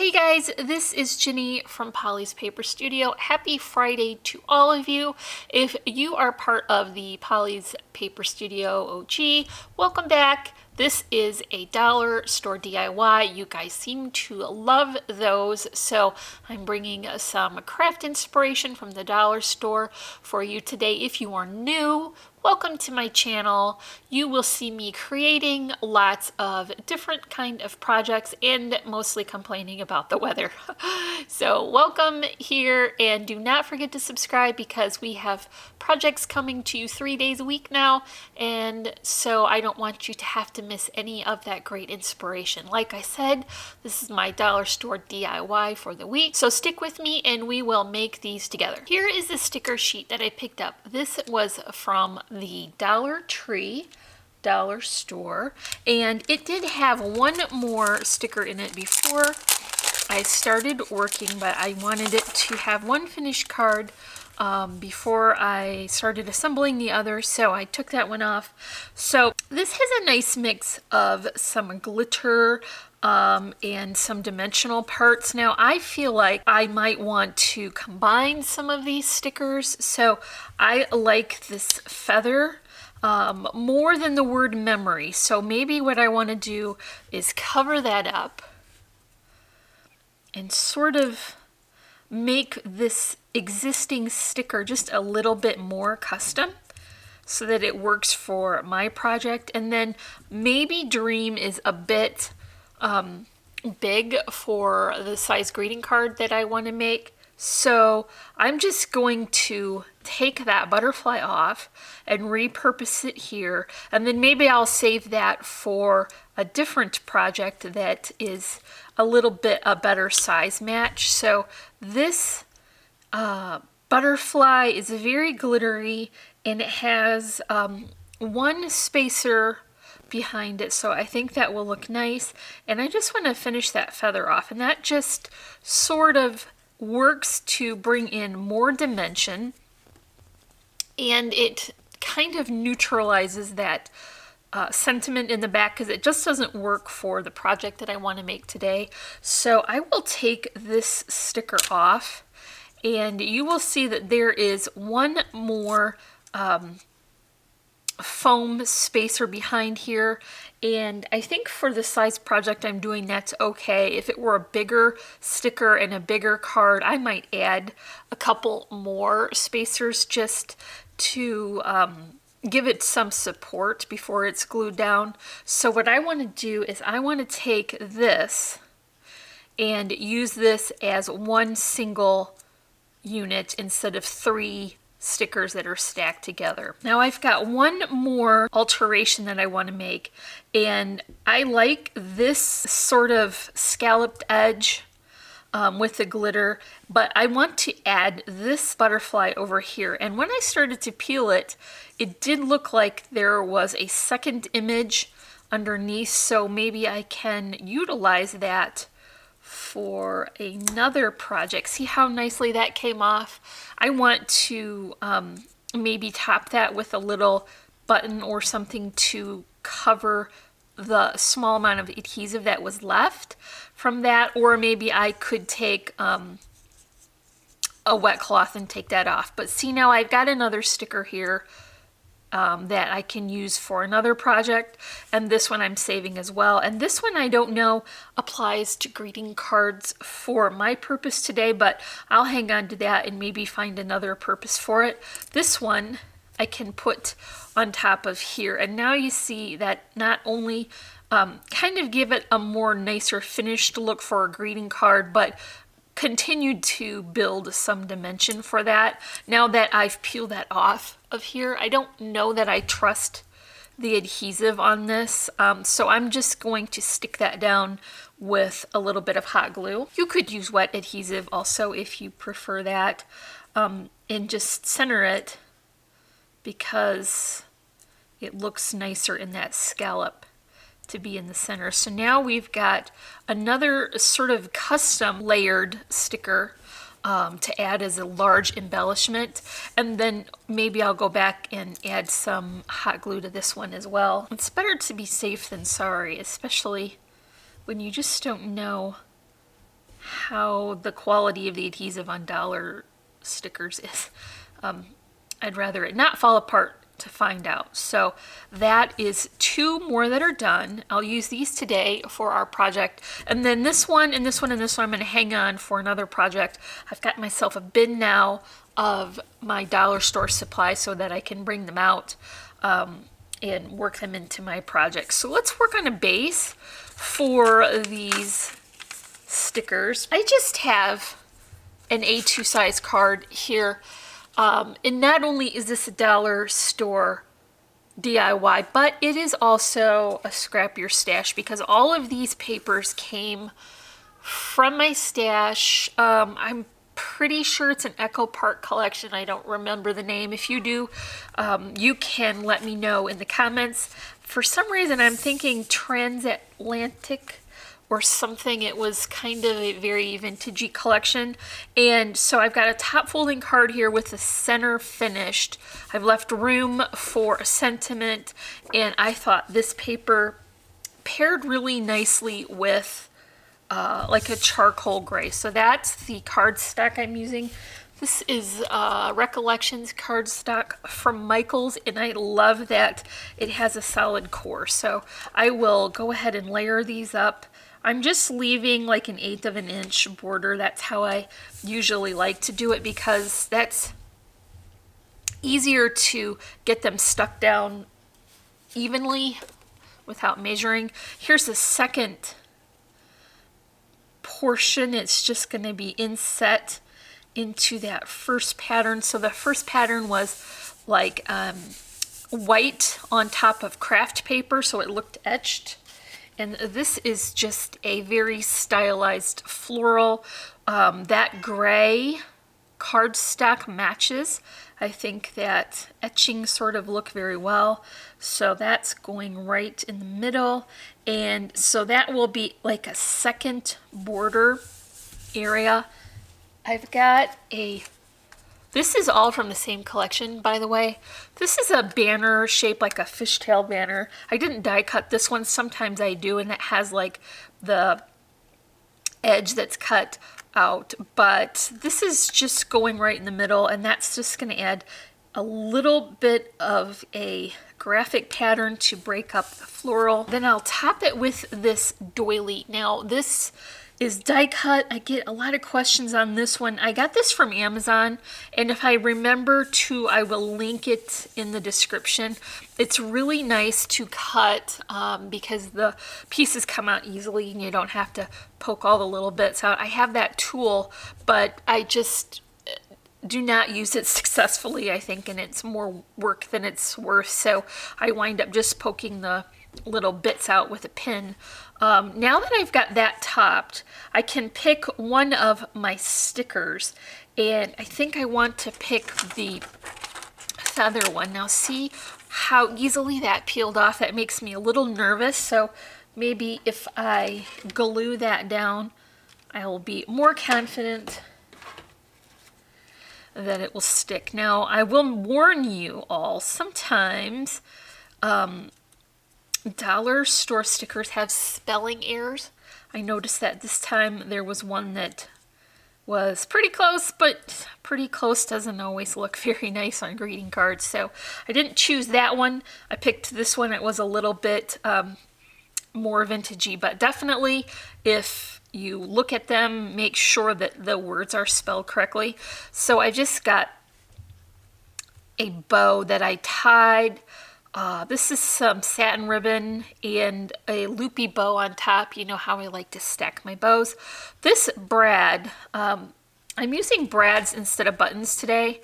Hey guys, this is Ginny from Polly's Paper Studio. Happy Friday to all of you. If you are part of the Polly's Paper Studio OG, welcome back. This is a dollar store DIY. You guys seem to love those, so I'm bringing some craft inspiration from the dollar store for you today. If you are new, welcome to my channel. You will see me creating lots of different kind of projects and mostly complaining about the weather. So welcome here, and do not forget to subscribe because we have projects coming to you 3 days a week now, and so I don't want you to have to miss any of that great inspiration. Like I said, this is my dollar store DIY for the week, so stick with me and we will make these together. Here is the sticker sheet that I picked up. This was from the Dollar Tree dollar store, and it did have one more sticker in it before I started working, but I wanted it to have one finished card before I started assembling the other, so I took that one off. So this has a nice mix of some glitter and some dimensional parts. Now I feel like I might want to combine some of these stickers, so I like this feather more than the word memory. So maybe what I want to do is cover that up and sort of make this existing sticker just a little bit more custom so that it works for my project. And then maybe Dream is a bit big for the size greeting card that I want to make. So I'm just going to take that butterfly off and repurpose it here, and then maybe I'll save that for a different project that is a little bit a better size match. So this butterfly is very glittery, and it has one spacer behind it, so I think that will look nice. And I just want to finish that feather off, and that just sort of works to bring in more dimension, and it kind of neutralizes that sentiment in the back because it just doesn't work for the project that I want to make today. So I will take this sticker off, and you will see that there is one more foam spacer behind here, and I think for the size project I'm doing, that's okay. If it were a bigger sticker and a bigger card, I might add a couple more spacers just to give it some support before it's glued down. So what I want to do is I want to take this and use this as one single unit instead of three stickers that are stacked together. Now I've got one more alteration that I want to make, and I like this sort of scalloped edge with the glitter, but I want to add this butterfly over here. And when I started to peel it, it did look like there was a second image underneath, so maybe I can utilize that for another project. See how nicely that came off? I want to maybe top that with a little button or something to cover the small amount of adhesive that was left from that, or maybe I could take a wet cloth and take that off. But see, now I've got another sticker here that I can use for another project, and this one I'm saving as well. And this one I don't know applies to greeting cards for my purpose today, but I'll hang on to that and maybe find another purpose for it. This one I can put on top of here, and now you see that not only kind of give it a more nicer finished look for a greeting card, but continued to build some dimension for that. Now that I've peeled that off of here, I don't know that I trust the adhesive on this, so I'm just going to stick that down with a little bit of hot glue. You could use wet adhesive also if you prefer that, and just center it because it looks nicer in that scallop to be in the center. So now we've got another sort of custom layered sticker to add as a large embellishment, and then maybe I'll go back and add some hot glue to this one as well. It's better to be safe than sorry, especially when you just don't know how the quality of the adhesive on dollar stickers is. I'd rather it not fall apart to find out. So that is 2 more that are done. I'll use these today for our project. And then this one and this one and this one I'm going to hang on for another project. I've got myself a bin now of my dollar store supply so that I can bring them out and work them into my project. So let's work on a base for these stickers. I just have an A2 size card here. And not only is this a dollar store DIY, but it is also a Scrap Your Stash because all of these papers came from my stash. I'm pretty sure it's an Echo Park collection. I don't remember the name. If you do, you can let me know in the comments. For some reason, I'm thinking Transatlantic or something. It was kind of a very vintagey collection. And so I've got a top folding card here with the center finished. I've left room for a sentiment, and I thought this paper paired really nicely with like a charcoal gray. So that's the cardstock I'm using. This is Recollections cardstock from Michaels, and I love that it has a solid core. So I will go ahead and layer these up. I'm just leaving like 1/8 of an inch border. That's how I usually like to do it because that's easier to get them stuck down evenly without measuring. Here's the second portion. It's just going to be inset into that first pattern. So the first pattern was like white on top of craft paper, so it looked etched. And this is just a very stylized floral. That gray cardstock matches. I think that etchings sort of look very well. So that's going right in the middle. And so that will be like a second border area. I've got this is all from the same collection, by the way. This is a banner shaped like a fishtail banner. I didn't die cut this one. Sometimes I do, and it has like the edge that's cut out. But this is just going right in the middle, and that's just going to add a little bit of a graphic pattern to break up the floral. Then I'll top it with this doily. Now this is die cut. I get a lot of questions on this one. I got this from Amazon, and if I remember to, I will link it in the description. It's really nice to cut because the pieces come out easily and you don't have to poke all the little bits out. I have that tool, but I just do not use it successfully, I think, and it's more work than it's worth. So I wind up just poking the little bits out with a pin. Now that I've got that topped, I can pick one of my stickers, and I think I want to pick the feather one. Now see how easily that peeled off. That makes me a little nervous, so maybe if I glue that down, I will be more confident that it will stick. Now I will warn you all, sometimes dollar store stickers have spelling errors. I noticed that this time there was one that was pretty close, but pretty close doesn't always look very nice on greeting cards. So I didn't choose that one. I picked this one. It was a little bit more vintagey, but definitely if you look at them, make sure that the words are spelled correctly. So I just got a bow that I tied. This is some satin ribbon and a loopy bow on top. You know how I like to stack my bows. This brad, I'm using brads instead of buttons today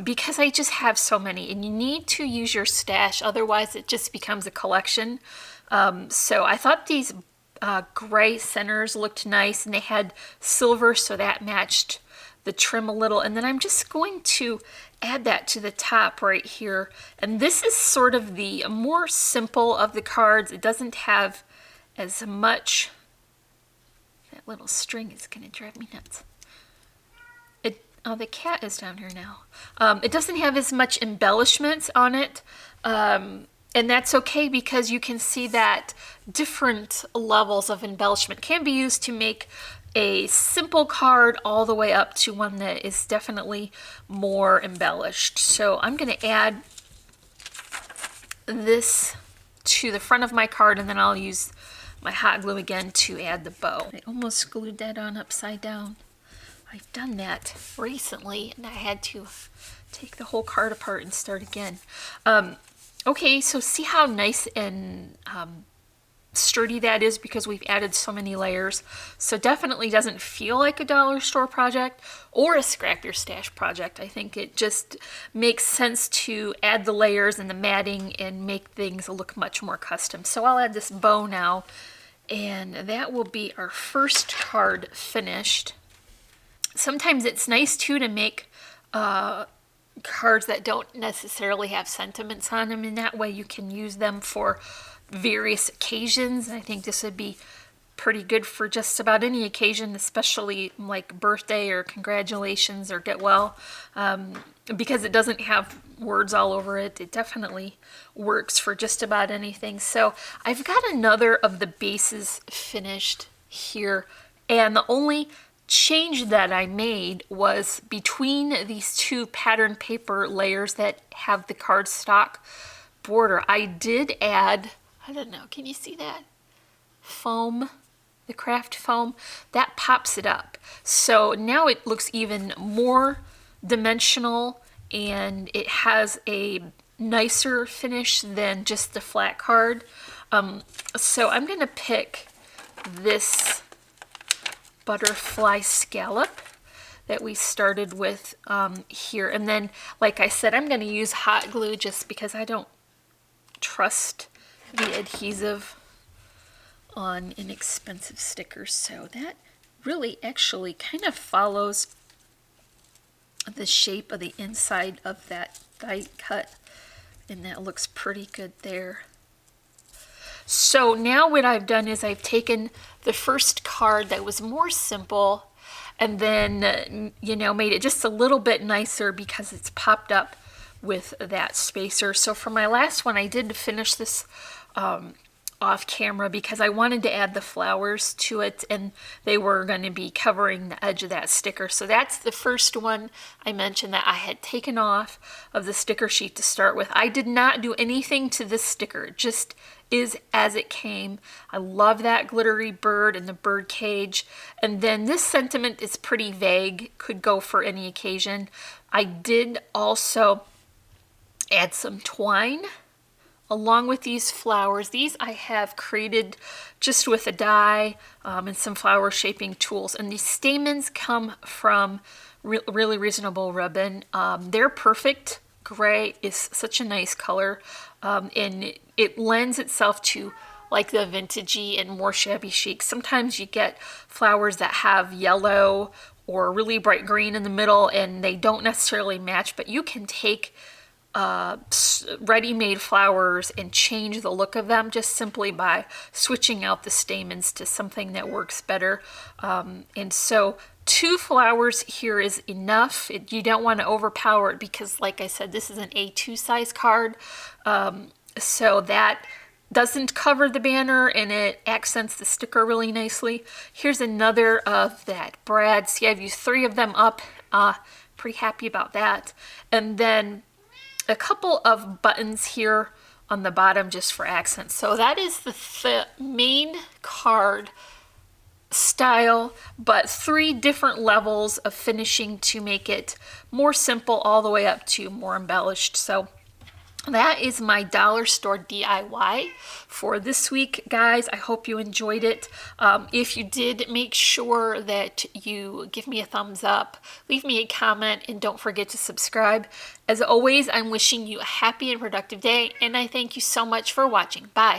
because I just have so many, and you need to use your stash, otherwise it just becomes a collection. So I thought these gray centers looked nice, and they had silver, so that matched the trim a little. And then I'm just going to add that to the top right here. And this is sort of the more simple of the cards. It doesn't have as much, that little string is gonna drive me nuts. Oh, the cat is down here now. It doesn't have as much embellishments on it. And that's okay, because you can see that different levels of embellishment can be used to make a simple card all the way up to one that is definitely more embellished. So I'm going to add this to the front of my card, and then I'll use my hot glue again to add the bow. I almost glued that on upside down. I've done that recently, and I had to take the whole card apart and start again. Okay, so see how nice and sturdy that is because we've added so many layers. So definitely doesn't feel like a dollar store project or a scrap your stash project. I think it just makes sense to add the layers and the matting and make things look much more custom. So I'll add this bow now, and that will be our first card finished. Sometimes it's nice too to make cards that don't necessarily have sentiments on them, and that way you can use them for various occasions. I think this would be pretty good for just about any occasion, especially like birthday or congratulations or get well, because it doesn't have words all over it. It definitely works for just about anything. So I've got another of the bases finished here, and the only change that I made was between these two pattern paper layers that have the cardstock border. I did add, I don't know, can you see that? Foam, the craft foam, that pops it up. So now it looks even more dimensional, and it has a nicer finish than just the flat card. So I'm gonna pick this butterfly scallop that we started with here, and then like I said, I'm going to use hot glue just because I don't trust the adhesive on inexpensive stickers. So that really actually kind of follows the shape of the inside of that die cut, and that looks pretty good there. So now what I've done is I've taken the first card that was more simple and then, you know, made it just a little bit nicer because it's popped up with that spacer. So for my last one, I did finish this off camera because I wanted to add the flowers to it, and they were going to be covering the edge of that sticker. So that's the first one I mentioned that I had taken off of the sticker sheet to start with. I did not do anything to this sticker. It just is as it came. I love that glittery bird and the bird cage. And then this sentiment is pretty vague, could go for any occasion. I did also add some twine along with these flowers. These I have created just with a die and some flower shaping tools. And these stamens come from Really Reasonable Ribbon. They're perfect. Gray is such a nice color, and it lends itself to like the vintagey and more shabby chic. Sometimes you get flowers that have yellow or really bright green in the middle and they don't necessarily match, but you can take ready-made flowers and change the look of them just simply by switching out the stamens to something that works better. And so 2 flowers here is enough. You don't want to overpower it because, like I said, this is an A2 size card. So that doesn't cover the banner and it accents the sticker really nicely. Here's another of that brad. See, I've used 3 of them up. Pretty happy about that. And then a couple of buttons here on the bottom just for accents. So that is the main card style, but 3 different levels of finishing to make it more simple all the way up to more embellished. So that is my dollar store DIY for this week, guys. I hope you enjoyed it. If you did, make sure that you give me a thumbs up, leave me a comment, and don't forget to subscribe. As always, I'm wishing you a happy and productive day, and I thank you so much for watching. Bye.